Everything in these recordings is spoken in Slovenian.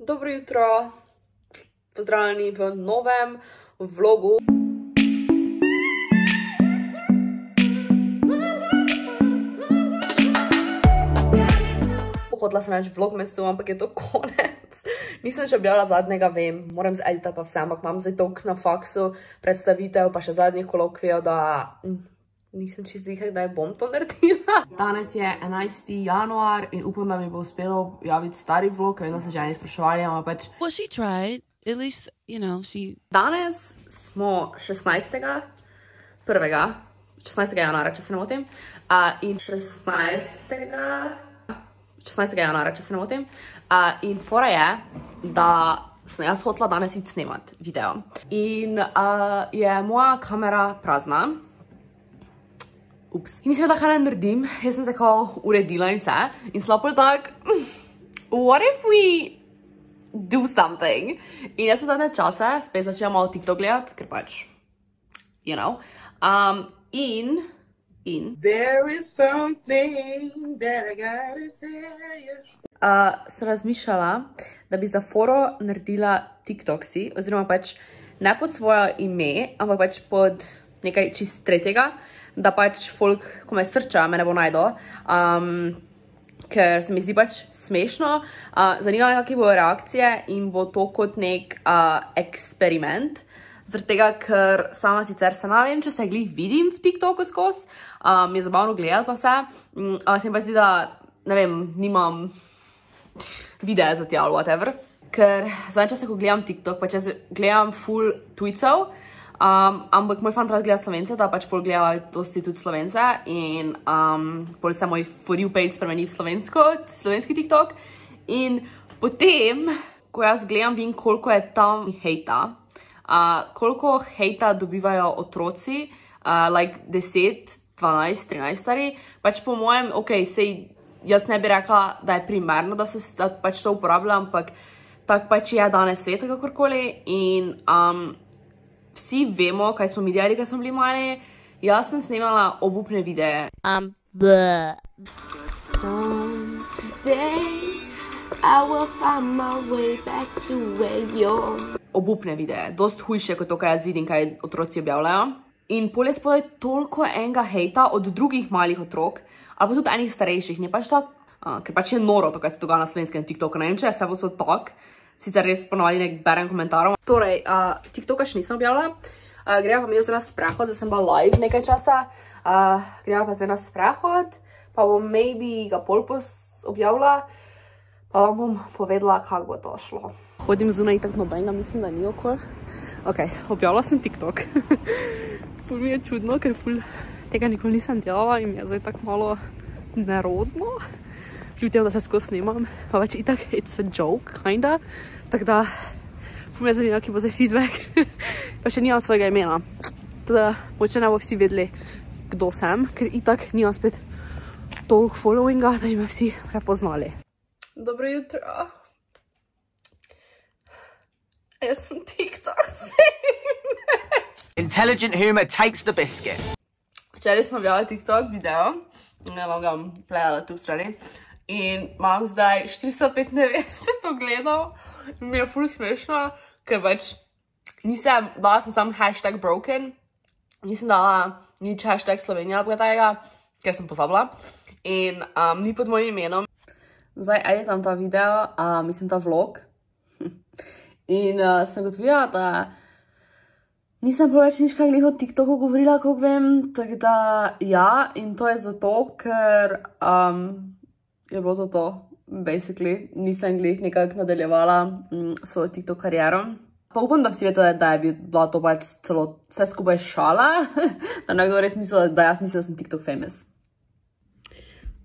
Dobro jutro, pozdravljeni v novem vlogu. Hodila sem več vlogmesu, ampak je to konec. Nisem še objavila zadnjega, vem, moram zeditati pa vse, ampak imam zdaj toliko na faksu predstavitev, pa še zadnjih kolokvijev, da nisem čisto ziher, da bom to naredila. Danes je 11. januar in upam, da mi bo uspelo javiti stari vlog, vem, da se že eni spraševali, ampak pač... Well, she tried. At least, you know, she... Danes smo 16. januara, če se ne motim. In 16. januara, če se ne motim. In fora je, da sem jaz hotela danes iti snemat video. In je moja kamera prazna. Ups. In nisem vedela, kaj naj naredim. Jaz sem se kao uredila in vse. In slabo je tak, what if we do something? In jaz sem zadnje čase spet začela malo TikTok gledati, ker pač, you know. In there is something that I gotta tell you. Sem razmišljala, da bi za foro naredila TikToksi, oziroma pač ne pod svoje ime, ampak pač pod nekaj čist tretjega, da pač folk, ko me srča, me ne bo najdo, ker se mi zdi pač smešno. Zanima me, kakve bojo reakcije in bo to kot nek eksperiment. Zaradi tega, ker sama sicer se ne vem, če se glih vidim v TikToku skozi, mi je zabavno gledati pa vse, se mi pa zdi, da, ne vem, nimam videa za tja ali whatever, ker zadnje čase, ko gledam TikTok, pač jaz gledam full tujcev, ampak moj fant rad gleda Slovence, da pač pol gleda dosti tudi Slovence in pol se moj For You page spremeni v slovenski TikTok in potem, ko jaz gledam, vidim, koliko je tam hejta. Koliko hejta dobivajo otroci, like 10, 12, 13 stari, pač po mojem, ok, sej jaz ne bi rekla, da je primerno, da pač to uporablja, ampak tak pač je danes sveta kakorkoli in vsi vemo, kaj smo mi delali, kaj smo bili mali. Jaz sem snemala obupne videe. Obupne videe, dost hujše kot to, kaj jaz vidim, kaj otroci objavljajo. In pol je spodaj toliko enega hejta od drugih malih otrok, ali pa tudi enih starejših, ne pač tako, ker pač je noro to, kaj se dogaja na slovenskem TikToku, ne vem, če je vse posod tak, sicer res ponovadi nek berem komentarov. Torej, TikToka še nisem objavila, greva pa mi zdaj na sprehod, zdaj sem bila live nekaj časa, greva pa zdaj na sprehod, pa bom maybe ga pol objavila, pa vam bom povedala, kako bo to šlo. Hodim zunaj tako nobenega, mislim, da ni okoli. Ok, objavila sem TikTok. Ful mi je čudno, ker ful tega nikoli nisem delala in mi je zdaj tako malo nerodno. Kljub tem, da se skozi snimam, pa več itak, it's a joke, kinda. Tako da, ful me zanima, ki bo zdaj feedback. Pa še nimam svojega imena. Teda, moče ne bo vsi vedeli, kdo sem, ker itak nimam spet toliko followinga, da bi me vsi prepoznali. Dobro jutro. Jaz sem TikTok famous. Intelligent humor takes the biscuit. Včeraj sem objavila TikTok video, ne vam ga playala tu v strani, in imam zdaj 495 ogledov, mi je ful smešno, ker pač nisem, dala sem sam hashtag broken, nisem dala nič hashtag Slovenija ali tega, ker sem pozabila, in ni pod mojim imenom. Zdaj editam ta video, mislim ta vlog, in sem gotovila, da nisem prav več nič kaj glih o TikToku govorila, koliko vem, tako da ja, in to je zato, ker je bilo to, basically, nisem glih nekako nadaljevala svojo TikTok kariero. Pa upam, da vsi vete, da je bila to pač celo vse skupaj šala, da nekdo res mislila, da jaz mislim, da sem TikTok famous.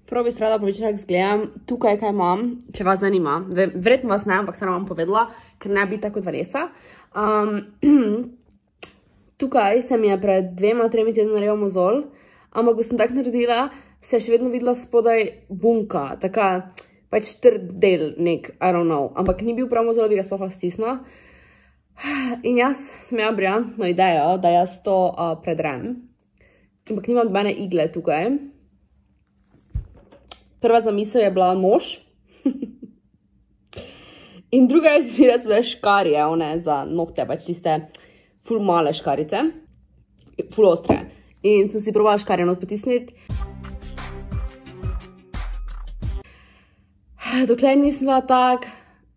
Prvo bi strada pomičila, gledam tukaj, kaj imam, če vas zanima. Verjetno vas ne, ampak se nam vam povedala, ker ne bi tako Vanessa. Tukaj se mi je pred 2-3 tedni naredil mozol, ampak ko sem tako naredila, se je še vedno videla spodaj bunka, taka pač trd del nek, I don't know, ampak ni bil prav mozol, bi ga sploh stisnila. In jaz sem imela briljantno idejo, da jaz to predrem, ampak nimam nobene igle tukaj. Prva zamisel je bila nož. In druga izbira so bile škarje, one za nohte, pač tiste ful male škarice, ful ostre. In sem si probala škarje not potisniti. Dokler nisem bila tak,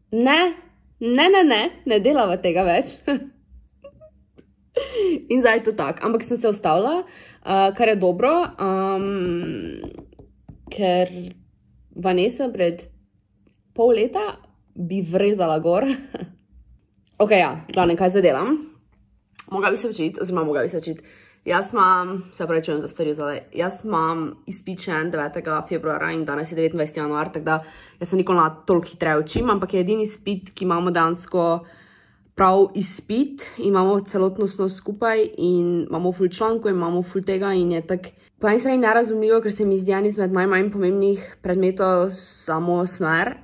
ne delava tega več. In zdaj je to tak, ampak sem se ustavila, kar je dobro, ker Vanessa pred pol leta bi vrezala gor. Ok, ja, glavnem, kaj zdaj delam? Mogla bi se učiti. Jaz imam, se pravi, čujem za stvari zdaj, jaz imam izpičen 9. februara in danes je 29. januar, tako da jaz sem nikoli toliko hitreje učim, ampak je edini izpit, ki imamo dansko prav izpit, imamo celotno snov skupaj in imamo ful članku in imamo ful tega in je tak po eni strani nerazumljivo, ker se mi zdi en izmed najmanj pomembnih predmetov samo smer,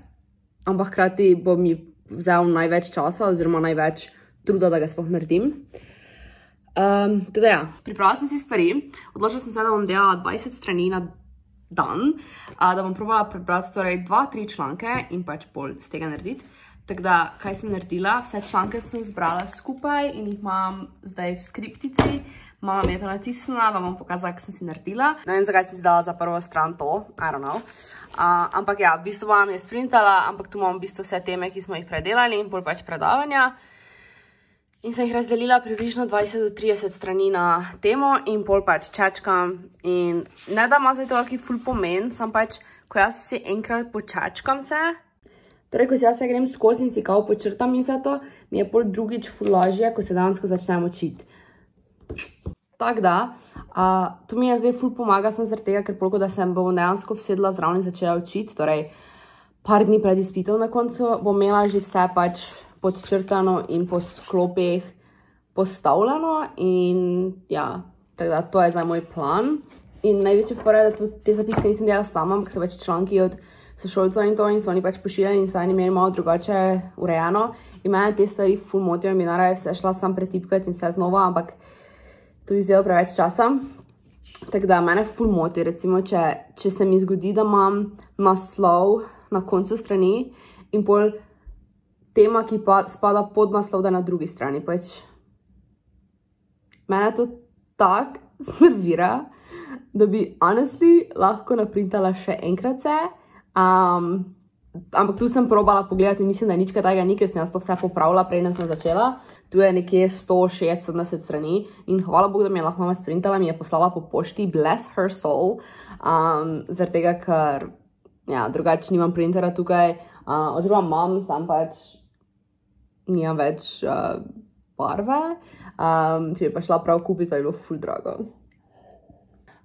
ampak hkrati bo mi vzel največ časa oziroma največ truda, da ga sploh naredim. Teda ja, pripravila sem si stvari, odločila sem se, da bom delala 20 strani na dan, da bom probala prebrati torej 2-3 članke in pač pol z tega narediti. Tako da, kaj sem naredila, vse članke sem zbrala skupaj in jih imam zdaj v skriptici. Mama mi je to natisnila, vam bom pokazala, kaj sem si naredila. Ne vem, zakaj sem si dala za prvo stran to, I don't know. Ampak ja, v bistvu vam je sprintala, ampak tu imam v bistvu vse teme, ki smo jih predelali in pol pač predavanja. In sem jih razdelila približno 20 do 30 strani na temo in pol pač čačkam. In ne da ima zdaj to kaký ful pomen, sam pač, ko jaz si enkrat počačkam se, torej, ko si jaz se grem skozi in si kao počrtam in vse to, mi je pol drugič ful lažje, ko se dejansko začnem učiti. Tako da, to mi je zdaj ful pomaga sem zaradi tega, ker polko da sem bom dejansko vsedla zraven in začela učiti, torej par dni pred izpitom na koncu bom imela že vse pač podčrtano in po sklopih postavljeno in ja, tako da to je zdaj moj plan. In največja fora je, da te zapiske nisem delala sama, ampak so pač članki od sošolcev in to in so oni pač pošiljali in so oni imeli malo drugače urejeno. In mene te stvari ful motijo in bi naraje vse šla sam pretipkati in vse znova, ampak to bi vzelo preveč časa. Tako da mene ful moti, recimo, če se mi zgodi, da imam naslov na koncu strani in pol tema, ki pa spada pod naslov, da na drugi strani. Pač mene to tak snervira, da bi honestly lahko naprintala še enkrat se. Ampak tu sem probala pogledati in mislim, da nič kaj tega ni, ker sem jaz to vse popravila, preden sem začela. Tu je nekje 160 strani in hvala Bogu, da mi je lahko mama sprintala, mi je poslala po pošti, bless her soul, zaradi tega, ker ja, drugače nimam printera tukaj, oziroma imam, sam pač nimam več barve, če bi pa šla prav kupiti, pa je bilo ful drago.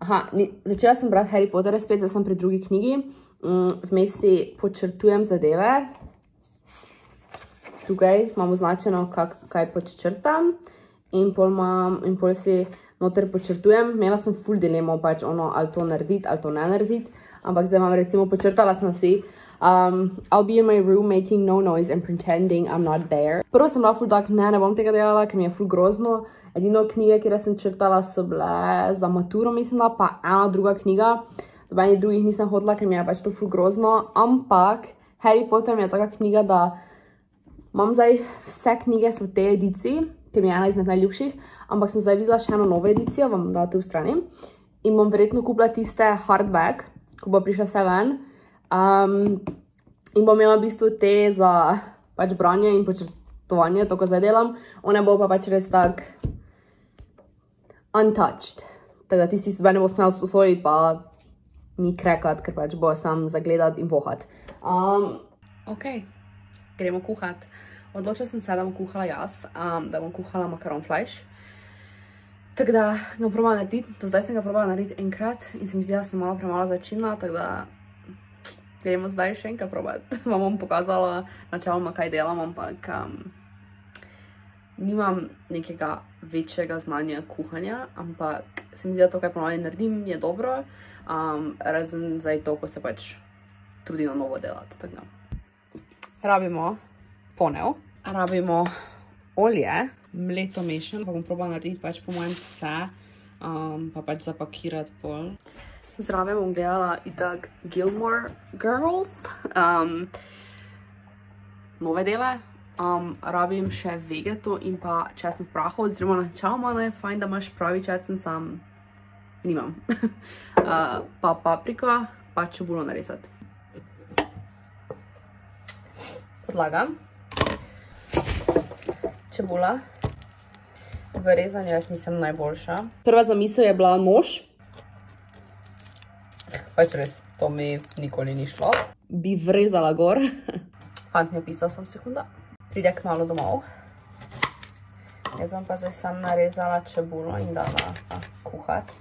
Aha, začela sem brati Harry Potterja spet, zdaj sem pri drugi knjigi. Vmes si počrtujem zadeve. Tukaj imam označeno, kaj počrtam. In pol si noter počrtujem. Imela sem ful dilemo, pač ono, ali to narediti, ali to ne narediti. Ampak zdaj imam recimo počrtala sem si I'll be in my room making no noise and pretending I'm not there. Prvo sem bila ful tak, ne bom tega delala, ker mi je ful grozno. Edino knjige, kjer sem črtala, so bile za maturo, mislim da, pa ena druga knjiga. Dobenih drugih nisem hodila, ker mi je pač to ful grozno. Ampak Harry Potter mi je taka knjiga, da imam zdaj vse knjige so v tej ediciji, ker mi je ena izmed najljubših, ampak sem zdaj videla še eno novo edicijo, vam dala tu v strani. In bom verjetno kupila tiste hardback, ko bo prišla vse ven. In bom imela v bistvu te za pač branje in počrtovanje, to, ko zdaj delam. One bo pa pač res tak untouched. Tako da tisti se ne bo smel sposojiti pa mi krekat, ker pač bo sam zagledat in vohat. Ok, gremo kuhat. Odločila sem se, da bom kuhala jaz, da bom kuhala makaron flash. Tako da ga bom probala narediti. Do zdaj sem ga probala narediti enkrat in se mi zdi, da sem malo premalo začinila, tako da gremo zdaj še enkrat probati. Vam bom pokazala načeloma, kaj delam, ampak nimam nekega večjega znanja kuhanja, ampak se mi zdi, da to, kaj ponovno naredim, je dobro, razen zdaj to, ko se pač trudi na novo delati. Tako da. Rabimo ponev, rabimo olje, mleto mešan, pa bom probala narediti pač po mojem vse, pa pač zapakirati pol. Zraven bom gledala itak Gilmore Girls. nove dele. Rabim še vegeto in pa česnih prahov, oziroma načeloma je fajn, da imaš pravi česen, sam nimam. Pa paprika, pa čebulo naresati. Podlaga. Čebula. V rezanju jaz nisem najboljša. Prva zamisel je bila nož. Pač res, to mi nikoli ni šlo. Bi vrezala gor. Fant mi je pisal, sem sekunda. Pride kmalu domov. Jaz vam pa zdaj sem narezala čebulo in dala kuhati.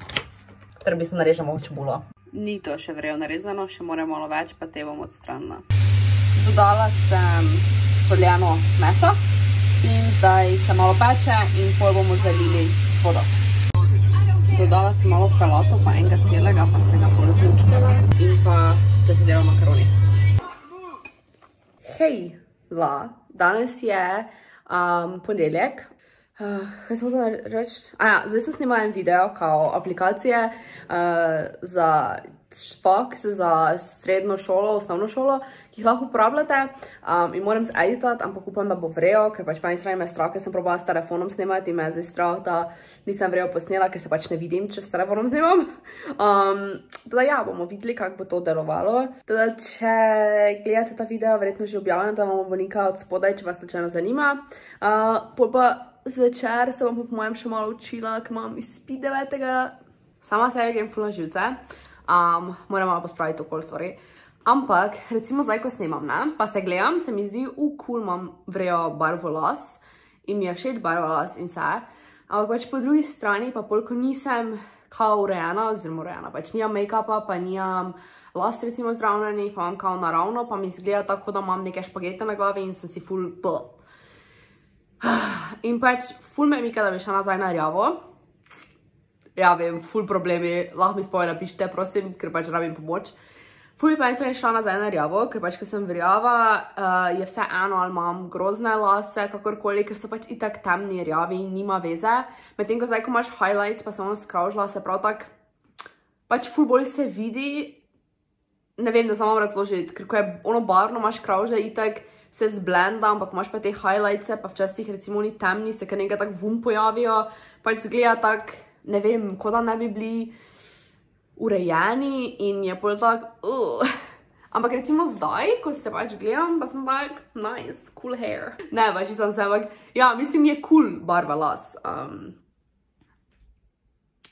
Torej bi se narežemo čebulo. Ni to še vrejo narezano, še moram malo več, pa te bom odstranila. Dodala sem soljeno meso in zdaj se malo peče in pol bomo zalili vodo. Dodala sem malo pelato, pa enega celega, pa se ga pol zlučkala in pa se sedela makaroni. Hejla, danes je ponedeljek. Kaj sem hotel reči? Zdaj sem snimala en video kao aplikacije za faks, za srednjo šolo, osnovno šolo, ki jih lahko uporabljate in moram zeditati, ampak upam, da bo vrejo, ker pač po eni strani me strah, ker sem probala s telefonom snemati in me je zdaj strah, da nisem vrejo posnela, ker se pač ne vidim, če s telefonom snimam. Teda ja, bomo videli, kako bo to delovalo. Teda, če gledate ta video, verjetno že objavljam, da vam bo linka od spodaj, če vas slučajno zanima. Pol pa zvečer se bom po mojem še malo učila, ker imam izpit 9. Sama sebi grem ful na živce. Moram malo pospraviti okol, sorry. Ampak, recimo zdaj, ko snemam, ne, pa se gledam, se mi zdi, cool, imam vrejo barvo las in mi je všeč barva las in vse. Ampak pač po drugi strani, pa polko nisem kao urejena, oziroma urejena, pač nijam make-upa, pa nijam las recimo zdravljenih, pa imam kao naravno, pa mi izgleda tako, da imam neke špagete na glavi in sem si ful In pač, ful me mika, da bi šla nazaj na rjavo. Ja, vem, ful problemi, lahko mi spoj napišite, prosim, ker pač rabim pomoč. Ful mi pa nisem šla nazaj na rjavo, ker pač, ko sem v rjava, je vse eno, ali imam grozne lase, kakorkoli, ker so pač itak temni rjavi in nima veze. Medtem, ko zdaj, ko imaš highlights, pa sem ono skravžila, se prav tak, pač ful bolj se vidi, ne vem, da sem vam razložiti, ker ko je ono barno, imaš kravže, itak se zblenda, ampak imaš pa te highlightse, pa včasih recimo oni temni, se kar nekaj tak vum pojavijo, pač zgleda tak, ne vem, kot da ne bi bili urejeni in je pol tak, Ampak recimo zdaj, ko se pač gledam, pa sem tak, nice, cool hair. Ne, pač sem se, ampak, ja, mislim, je cool barva las.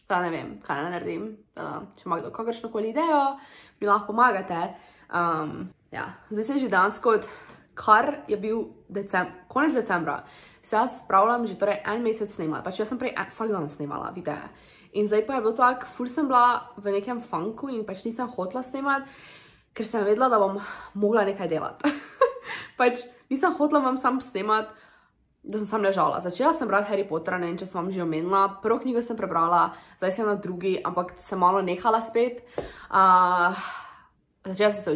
Da ne vem, kaj ne naredim, če ima kdo kakršnokoli idejo, mi lahko pomagate. Ja, zdaj se že dansko od kar je bil konec decembra, se jaz spravljam že torej en mesec snemala, pač jaz sem prej vsak dan snemala videe. In zdaj pa je bilo tak, ful sem bila v nekem funku in pač nisem hotela snemati, ker sem vedela, da bom mogla nekaj delati. Pač nisem hotela vam sam snemati, da sem sam ležala. Začela sem brati Harry Pottera, ne vem, če sem vam že omenila. Prvo knjigo sem prebrala, zdaj sem na drugi, ampak sem malo nehala spet. Začela sem se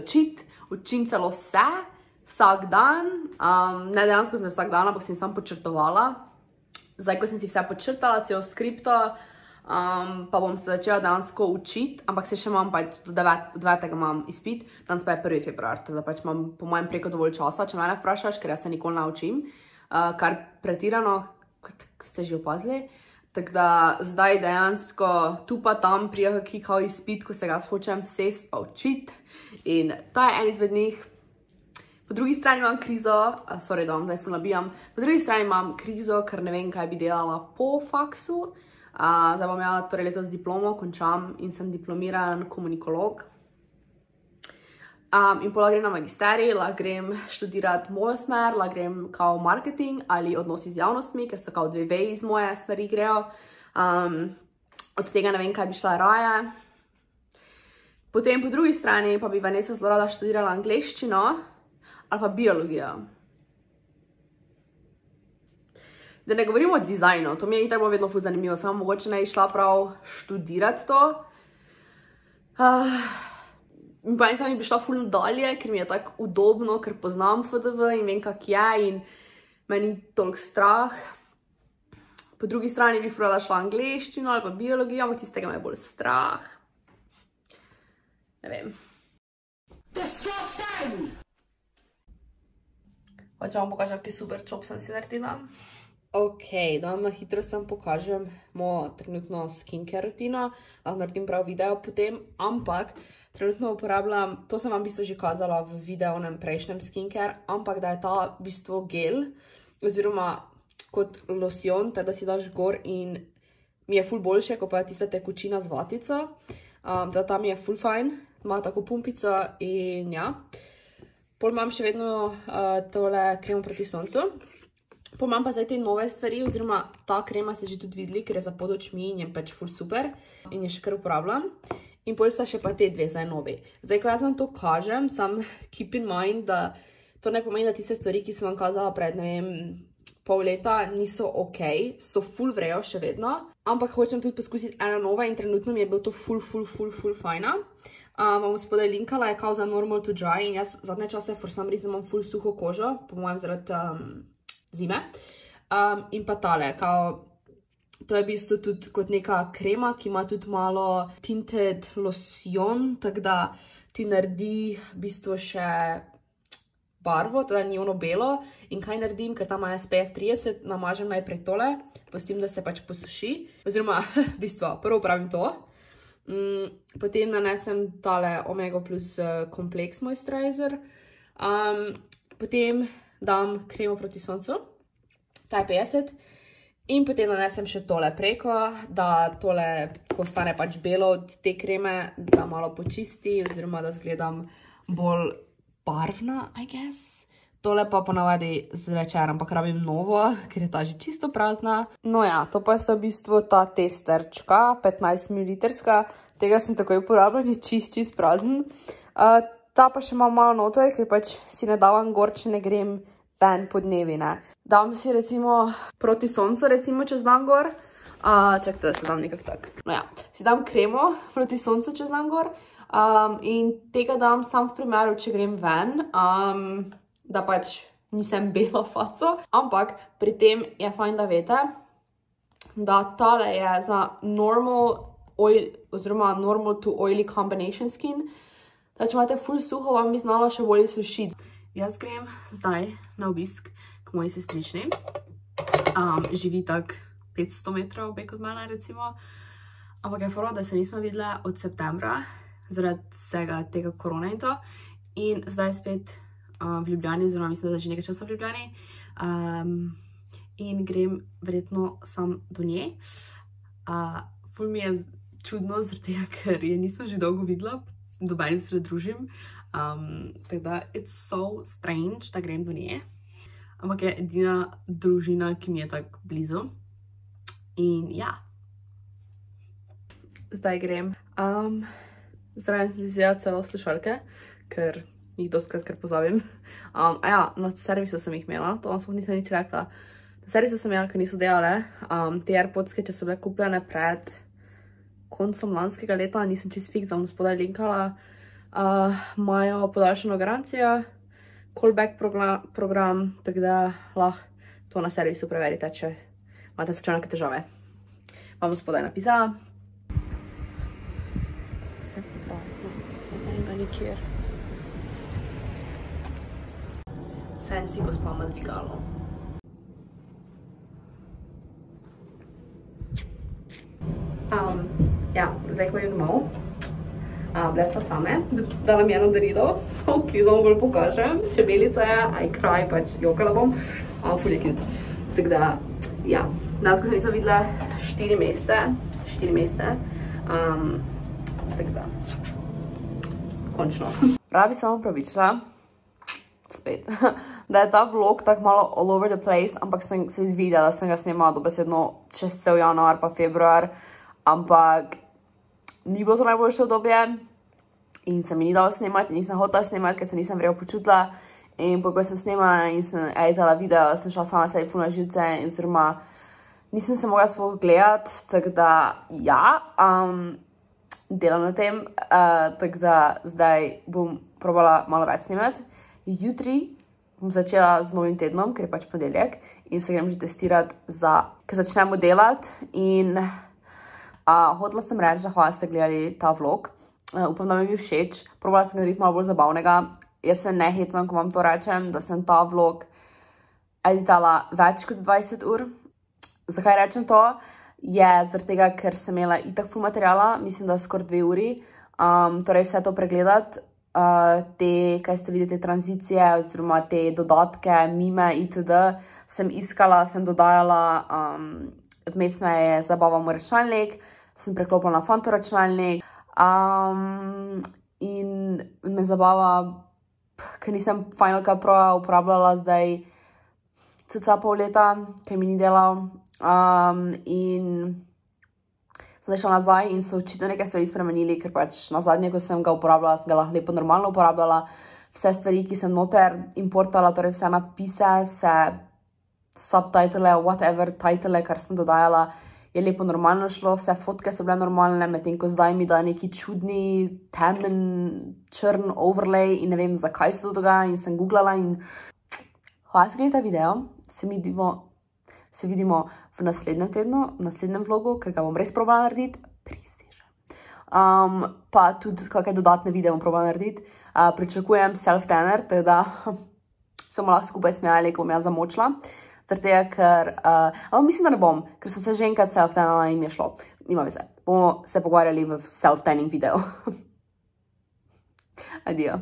učim celo vsak dan. Ne dejansko sem vsak dan, ampak sem sam počrtovala. Zdaj, ko sem si vse počrtala, celo skripto, pa bom se začela dejansko učiti, ampak se še imam pač do 9. imam izpit, danes pa je 1. februar, teda pač imam po mojem preko dovolj časa, če mene vprašaš, ker jaz se nikoli naučim, kar pretirano, kot ste že opazili. Tako da zdaj dejansko tu pa tam prije kakšen kao izpit, ko se ga hočem sest pa učiti in ta je en izmed njih. Po drugi strani imam krizo, sorry, da vam zdaj ful nabijam, po drugi strani imam krizo, ker ne vem, kaj bi delala po faksu. Zdaj bom imela torej letos diplomo, končam in sem diplomiran komunikolog. In pola grem na magisterij, lahko grem študirati mojo smer, lahko grem kao marketing ali odnosi z javnostmi, ker so kao dve veji iz moje smeri grejo. Od tega ne vem, kaj bi šla raje. Potem po drugi strani pa bi Vanessa zelo rada študirala angleščino ali pa biologijo. Da ne govorimo o dizajnu, to mi je itak bilo vedno ful zanimivo, samo mogoče ne išla prav študirati to. In pa eni strani bi šla ful dalje, ker mi je tako udobno, ker poznam FDV in vem, kak je in meni toliko strah. Po drugi strani bi ful rada šla angleščino ali pa biologijo, ampak tistega me je bolj strah. Ne vem. Hoče vam pokažem, kaj super čop sem si naredila. Ok, da vam na hitro sem pokažem mojo trenutno skincare rutino. Lahko naredim prav video potem, ampak trenutno uporabljam, to sem vam v bistvu že kazala v videonem prejšnjem skincare, ampak da je ta v bistvu gel, oziroma kot losion, da si daš gor in mi je ful boljše, kot pa je tista tekočina z vatico. Da ta mi je ful fajn, ima tako pumpico in ja. Pol imam še vedno tole kremo proti soncu. Pol imam pa zdaj te nove stvari, oziroma ta krema ste že tudi videli, ker je za pod očmi in je pač ful super in je še kar uporabljam. In pol sta še pa te dve zdaj novi. Zdaj, ko jaz vam to kažem, sam keep in mind, da to ne pomeni, da tiste stvari, ki sem vam kazala pred, ne vem, pol leta, niso ok, so ful vrejo še vedno, ampak hočem tudi poskusiti eno nove in trenutno mi je bil to ful fajna. Vam spodaj linkala, je kao za normal to dry in jaz zadnje čase for some reason imam ful suho kožo, po mojem zaradi zime. In pa tale, kao, to je v bistvu tudi kot neka krema, ki ima tudi malo tinted lotion, tako da ti naredi v bistvu še barvo, teda ni ono belo. In kaj naredim, ker tam ima SPF 30, namažem najprej tole, pustim, da se pač posuši. Oziroma, v bistvu, prvo pravim to. Potem nanesem tale Omega Plus Complex Moisturizer. Potem dam kremo proti soncu, ta je 50. In potem nanesem še tole preko, da tole postane pač belo od te kreme, da malo počisti, oziroma da zgledam bolj barvna, I guess. Tole pa ponavadi zvečer, ampak rabim novo, ker je ta že čisto prazna. No ja, to pa je v bistvu ta testerčka, 15 ml. Tega sem takoj uporabljala, je čist prazen. Ta pa še imam malo noter, ker pač si ne davam gor, če ne grem ven po dnevi, ne. Dam si recimo proti soncu, recimo čez dan gor. Čakajte, da se dam nekak tak. No ja, si dam kremo proti soncu čez dan gor. In tega dam sam v primeru, če grem ven, da pač nisem bela faco. Ampak pri tem je fajn, da vete, da tale je za normal oil, oziroma normal to oily combination skin. Da če imate ful suho, vam bi znalo še bolje sušiti. Jaz grem zdaj na obisk k moji sestrični. Živi tak 500 metrov bek od mene, recimo. Ampak je fora, da se nismo videli od septembra, zaradi vsega tega korona in to. In zdaj spet v Ljubljani, oziroma mislim, da že nekaj časa v Ljubljani. In grem verjetno sam do nje. Ful mi je čudno, zaradi tega, ker je nisem že dolgo videla, dobenim se ne družim. Tako da, it's so strange, da grem do nje. Ampak je edina družina, ki mi je tako blizu. In ja. Zdaj grem. Zraven sem vzela celo slušalke, ker jih dostikrat kar pozabim. Ja, na servisu sem jih imela, to vam nisem nič rekla. Na servisu sem imela, ker niso delale. Te AirPodske, če so bile kupljene pred koncem lanskega leta, nisem čist fiks, vam spodaj linkala. Imajo podaljšano garancijo, callback program, tako da lahko to na servisu preverite, če imate slučajno neke težave. Vam spodaj napisala. Vse prazno, enega nikjer. Fancy gospa ima dvigalo. Ja, zdaj hodim domov. Bile sva same, da nam je eno darilo, ki vam bolj pokažem. Čebelica je, I cry, pač jokala bom. Ful je cute. Tako da, ja, danes, ko se nisem videla 4 mesece. Tako da, končno. Rada bi se vam opravičila, spet, da je ta vlog tako malo all over the place, ampak sem se videla, da sem ga snemala dobesedno čez cel januar pa februar, ampak ni bilo to najboljše obdobje in se mi ni dalo snemati, nisem hotela snemati, ker se nisem vrejo počutila. In ko sem snemala in sem editala video, sem šla sama sebi ful na živce in oziroma nisem se mogla sploh gledati, tako da ja, delam na tem, tako da zdaj bom probala malo več snemati. Jutri bom začela z novim tednom, ker je pač ponedeljek in se grem že testirati ker začnemo delati in hotela sem reči, da hvala ste gledali ta vlog. Upam, da mi je bil všeč. Probala sem ga narediti malo bolj zabavnega. Jaz se ne hecam, ko vam to rečem, da sem ta vlog editala več kot 20 ur. Zakaj rečem to? Je zaradi tega, ker sem imela itak ful materiala, mislim, da skoraj 2 uri. Torej vse to pregledati, kaj ste videli, te tranzicije oziroma te dodatke, mime itd. Sem iskala, sem dodajala, vmes me je zabaval moj računalnik, sem preklopila na fanto računalnik in me zabava, ker nisem Final Cut Pro uporabljala zdaj cca pol leta, ker mi ni delal. In sem zdaj šla nazaj in so očitno neke stvari spremenili, ker pač nazadnje, ko sem ga uporabljala, sem ga lahko lepo normalno uporabljala. Vse stvari, ki sem noter importala, torej vse napise, vse subtitle, whatever, title, kar sem dodajala, je lepo normalno šlo, vse fotke so bile normalne, medtem ko zdaj mi da neki čudni, temen, črn overlay in ne vem, zakaj se to dogaja in sem googlala in hvala, da gledate video, se vidimo v naslednjem tednu, v naslednjem vlogu, ker ga bom res probala narediti, prisežem. Pa tudi kakšne dodatne videe bom probala narediti, pričakujem self-tanner, tako da se bomo lahko skupaj smejali, ko bom jaz zamočila. Zaradi tega, ker, mislim, da ne bom, ker sem se že enkrat self-tannala in mi je šlo. Nima veze. Bomo se pogovarjali v self-tanning videu. Adijo.